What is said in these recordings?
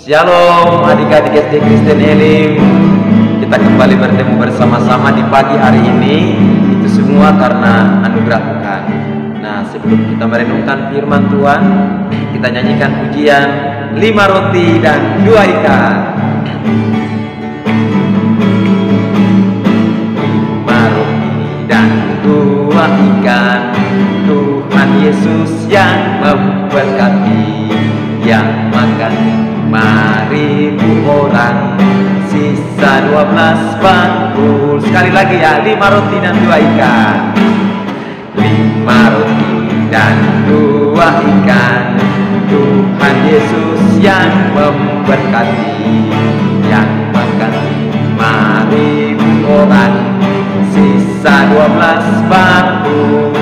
Shalom adik-adik SD Kristen Elim. Kita kembali bertemu bersama-sama di pagi hari ini. Itu semua karena anugerah Tuhan. Nah, sebelum kita merenungkan firman Tuhan, kita nyanyikan pujian 5 roti dan 2 ikan. 5 roti dan 2 ikan, Tuhan Yesus yang memberkati, yang makan 5.000 orang, sisa 12 bangkul. Sekali lagi ya, 5 roti dan 2 ikan. 5 roti dan 2 ikan, Tuhan Yesus yang memberkati, yang makan 5.000 orang, sisa 12 bangkul.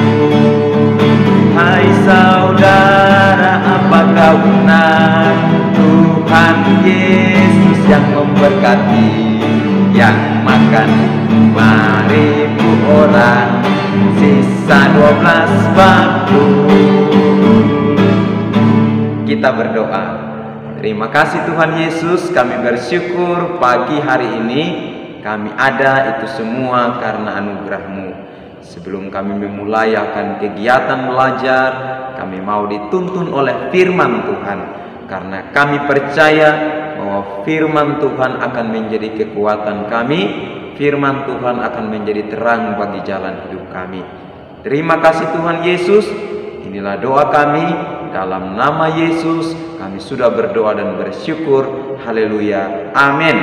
Hai saudara, apa kau benar? Tuhan Yesus yang memberkati, yang makan 5.000 orang, sisa 12 bangkul. Kita berdoa. Terima kasih Tuhan Yesus, kami bersyukur pagi hari ini kami ada itu semua karena anugerah-Mu. Sebelum kami memulai akan kegiatan belajar, kami mau dituntun oleh firman Tuhan, karena kami percaya bahwa firman Tuhan akan menjadi kekuatan kami, firman Tuhan akan menjadi terang bagi jalan hidup kami. Terima kasih Tuhan Yesus. Inilah doa kami, dalam nama Yesus kami sudah berdoa dan bersyukur. Haleluya, amin.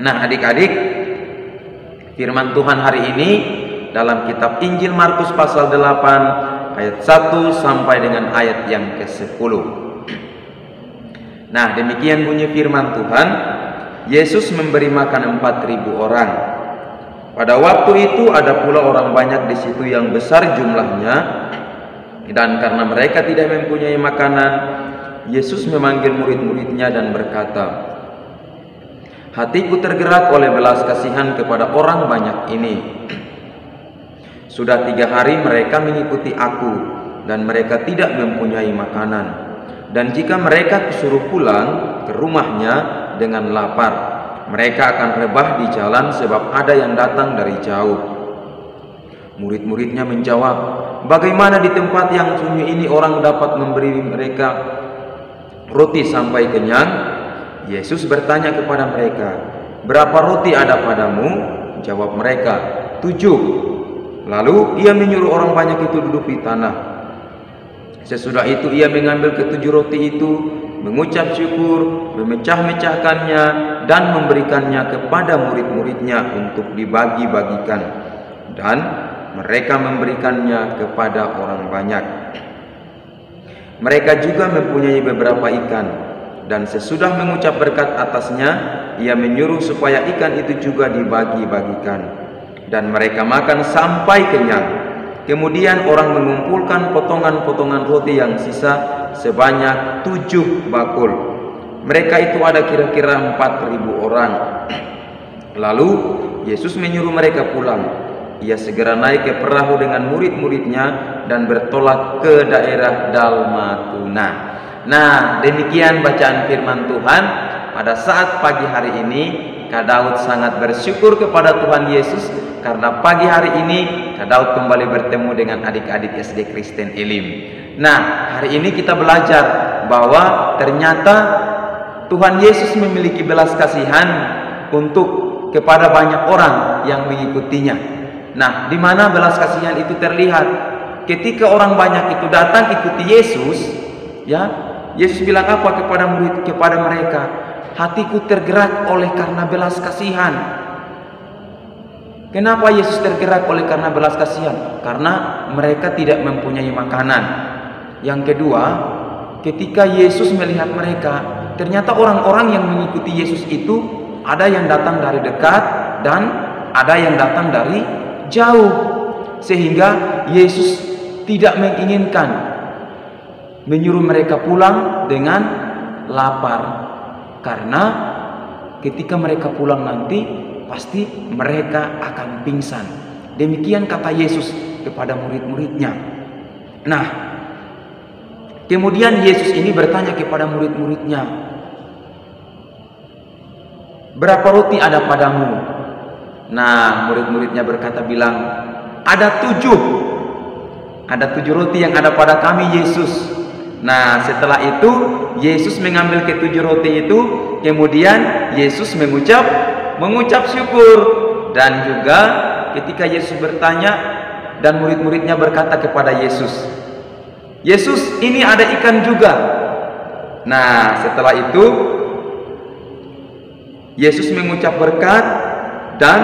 Nah adik-adik, firman Tuhan hari ini dalam kitab Injil Markus pasal 8 ayat 1 sampai dengan ayat yang ke-10. Nah, demikian bunyi firman Tuhan. Yesus memberi makan 4.000 orang. Pada waktu itu ada pula orang banyak di situ yang besar jumlahnya, dan karena mereka tidak mempunyai makanan, Yesus memanggil murid-muridnya dan berkata, "Hatiku tergerak oleh belas kasihan kepada orang banyak ini. Sudah 3 hari mereka mengikuti aku, dan mereka tidak mempunyai makanan. Dan jika mereka disuruh pulang ke rumahnya dengan lapar, mereka akan rebah di jalan sebab ada yang datang dari jauh." Murid-muridnya menjawab, "Bagaimana di tempat yang sunyi ini orang dapat memberi mereka roti sampai kenyang?" Yesus bertanya kepada mereka, "Berapa roti ada padamu?" Jawab mereka, 7. Lalu ia menyuruh orang banyak itu duduk di tanah. Sesudah itu ia mengambil ke-7 roti itu, mengucap syukur, memecah-mecahkannya, dan memberikannya kepada murid-muridnya untuk dibagi-bagikan. Dan mereka memberikannya kepada orang banyak. Mereka juga mempunyai beberapa ikan, dan sesudah mengucap berkat atasnya, ia menyuruh supaya ikan itu juga dibagi-bagikan. Dan mereka makan sampai kenyang. Kemudian orang mengumpulkan potongan-potongan roti yang sisa sebanyak 7 bakul. Mereka itu ada kira-kira 4.000 orang. Lalu Yesus menyuruh mereka pulang. Ia segera naik ke perahu dengan murid-muridnya dan bertolak ke daerah Dalmatuna. Nah, demikian bacaan firman Tuhan pada saat pagi hari ini. Kak Daud sangat bersyukur kepada Tuhan Yesus karena pagi hari ini Kak Daud kembali bertemu dengan adik-adik SD Kristen Elim. Nah, hari ini kita belajar bahwa ternyata Tuhan Yesus memiliki belas kasihan kepada banyak orang yang mengikutinya. Nah, di mana belas kasihan itu terlihat? Ketika orang banyak itu datang ikuti Yesus, ya, Yesus bilang apa kepada mereka? Hatiku tergerak oleh karena belas kasihan. Kenapa Yesus tergerak oleh karena belas kasihan? Karena mereka tidak mempunyai makanan. Yang kedua, ketika Yesus melihat mereka, ternyata orang-orang yang mengikuti Yesus itu ada yang datang dari dekat dan ada yang datang dari jauh. Sehingga Yesus tidak menginginkan menyuruh mereka pulang dengan lapar. Karena ketika mereka pulang nanti pasti mereka akan pingsan. Demikian kata Yesus kepada murid-muridnya. Nah, kemudian Yesus ini bertanya kepada murid-muridnya, berapa roti ada padamu? Nah, murid-muridnya berkata bilang, ada 7. Ada 7 roti yang ada pada kami, Yesus. Nah, setelah itu Yesus mengambil ke-7 roti itu, kemudian Yesus mengucap syukur. Dan juga ketika Yesus bertanya, dan murid-muridnya berkata kepada Yesus, Yesus, ini ada ikan juga. Nah, setelah itu Yesus mengucap berkat dan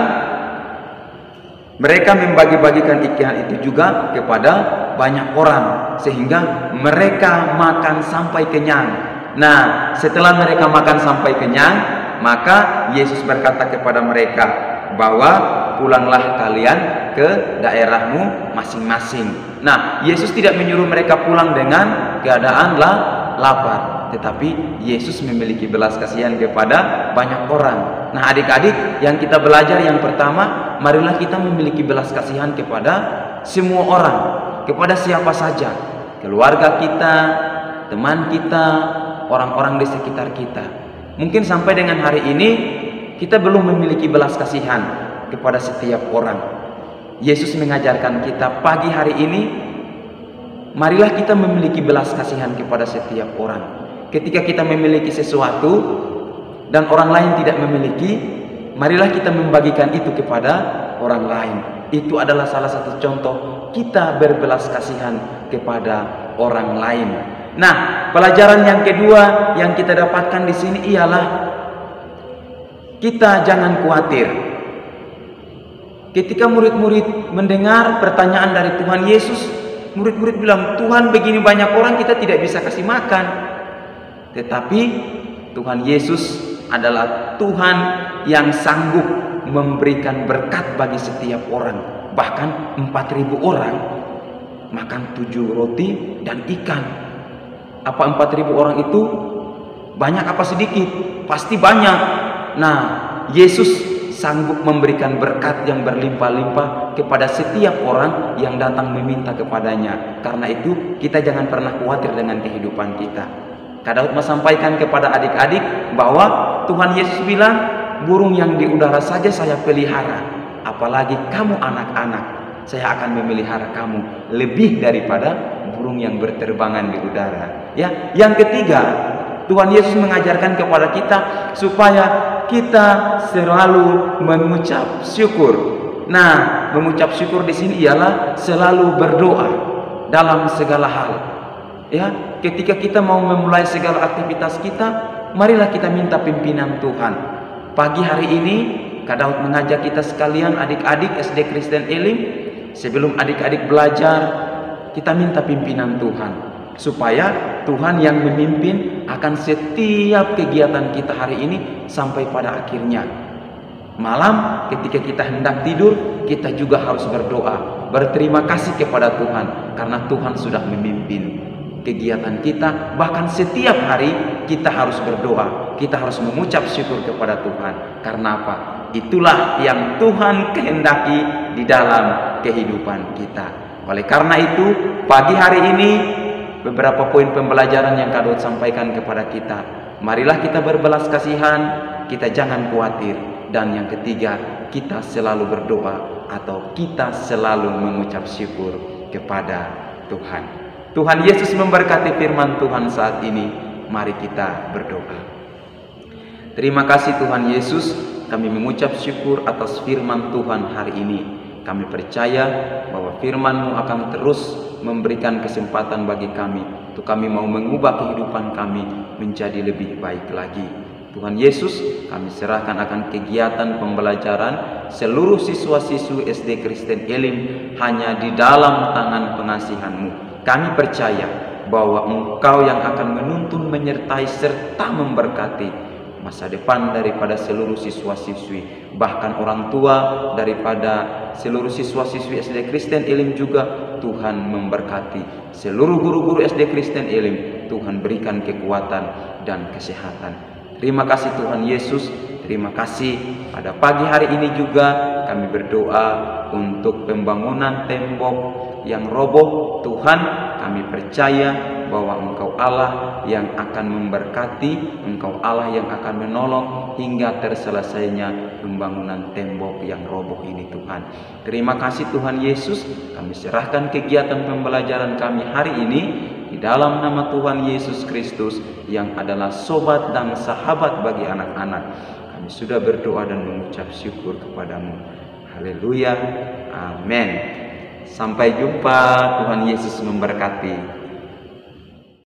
mereka membagi-bagikan ikan itu juga kepada banyak orang, sehingga mereka makan sampai kenyang. Nah, setelah mereka makan sampai kenyang, maka Yesus berkata kepada mereka bahwa pulanglah kalian ke daerahmu masing-masing. Nah, Yesus tidak menyuruh mereka pulang dengan keadaan lapar, tetapi Yesus memiliki belas kasihan kepada banyak orang. Nah, adik-adik, yang kita belajar yang pertama, marilah kita memiliki belas kasihan kepada semua orang, kepada siapa saja, keluarga kita, teman kita, orang-orang di sekitar kita. Mungkin sampai dengan hari ini kita belum memiliki belas kasihan kepada setiap orang. Yesus mengajarkan kita pagi hari ini, marilah kita memiliki belas kasihan kepada setiap orang. Ketika kita memiliki sesuatu dan orang lain tidak memiliki, marilah kita membagikan itu kepada orang lain. Itu adalah salah satu contoh kita berbelas kasihan kepada orang lain. Nah, pelajaran yang kedua yang kita dapatkan di sini ialah kita jangan khawatir. Ketika murid-murid mendengar pertanyaan dari Tuhan Yesus, murid-murid bilang, Tuhan, begini banyak orang kita tidak bisa kasih makan. Tetapi Tuhan Yesus adalah Tuhan yang sanggup memberikan berkat bagi setiap orang. Bahkan 4.000 orang makan 7 roti dan ikan. Apa 4.000 orang itu banyak apa sedikit? Pasti banyak. Nah, Yesus sanggup memberikan berkat yang berlimpah-limpah kepada setiap orang yang datang meminta kepadanya. Karena itu kita jangan pernah khawatir dengan kehidupan kita. Kak Daud mau sampaikan kepada adik-adik bahwa Tuhan Yesus bilang, burung yang di udara saja saya pelihara, apalagi kamu anak-anak, saya akan memelihara kamu lebih daripada burung yang berterbangan di udara. Ya, yang ketiga, Tuhan Yesus mengajarkan kepada kita supaya kita selalu mengucap syukur. Nah, mengucap syukur di sini ialah selalu berdoa dalam segala hal. Ya, ketika kita mau memulai segala aktivitas kita, marilah kita minta pimpinan Tuhan. Pagi hari ini, Kak Daud mengajak kita sekalian, adik-adik SD Kristen Elim, sebelum adik-adik belajar, kita minta pimpinan Tuhan, supaya Tuhan yang memimpin akan setiap kegiatan kita hari ini sampai pada akhirnya. Malam ketika kita hendak tidur, kita juga harus berdoa, berterima kasih kepada Tuhan, karena Tuhan sudah memimpin kegiatan kita. Bahkan setiap hari kita harus berdoa, kita harus mengucap syukur kepada Tuhan. Karena apa? Itulah yang Tuhan kehendaki di dalam kehidupan kita. Oleh karena itu, pagi hari ini beberapa poin pembelajaran yang Kak Daud sampaikan kepada kita. Marilah kita berbelas kasihan, kita jangan khawatir. Dan yang ketiga, kita selalu berdoa atau kita selalu mengucap syukur kepada Tuhan. Tuhan Yesus memberkati firman Tuhan saat ini. Mari kita berdoa. Terima kasih Tuhan Yesus, kami mengucap syukur atas firman Tuhan hari ini. Kami percaya bahwa firman-Mu akan terus memberikan kesempatan bagi kami untuk kami mau mengubah kehidupan kami menjadi lebih baik lagi. Tuhan Yesus, kami serahkan akan kegiatan pembelajaran seluruh siswa-siswi SD Kristen Elim hanya di dalam tangan pengasihan-Mu. Kami percaya bahwa Engkau yang akan menuntun, menyertai, serta memberkati masa depan daripada seluruh siswa-siswi, bahkan orang tua daripada seluruh siswa-siswi SD Kristen Elim juga. Tuhan memberkati seluruh guru-guru SD Kristen Elim. Tuhan berikan kekuatan dan kesehatan. Terima kasih Tuhan Yesus. Terima kasih pada pagi hari ini juga kami berdoa untuk pembangunan tembok yang roboh. Tuhan, kami percaya bahwa Engkau Allah yang akan memberkati, Engkau Allah yang akan menolong hingga terselesainya pembangunan tembok yang roboh ini Tuhan. Terima kasih Tuhan Yesus, kami serahkan kegiatan pembelajaran kami hari ini di dalam nama Tuhan Yesus Kristus yang adalah sobat dan sahabat bagi anak-anak. Kami sudah berdoa dan mengucap syukur kepadamu. Haleluya. Amin. Sampai jumpa. Tuhan Yesus memberkati.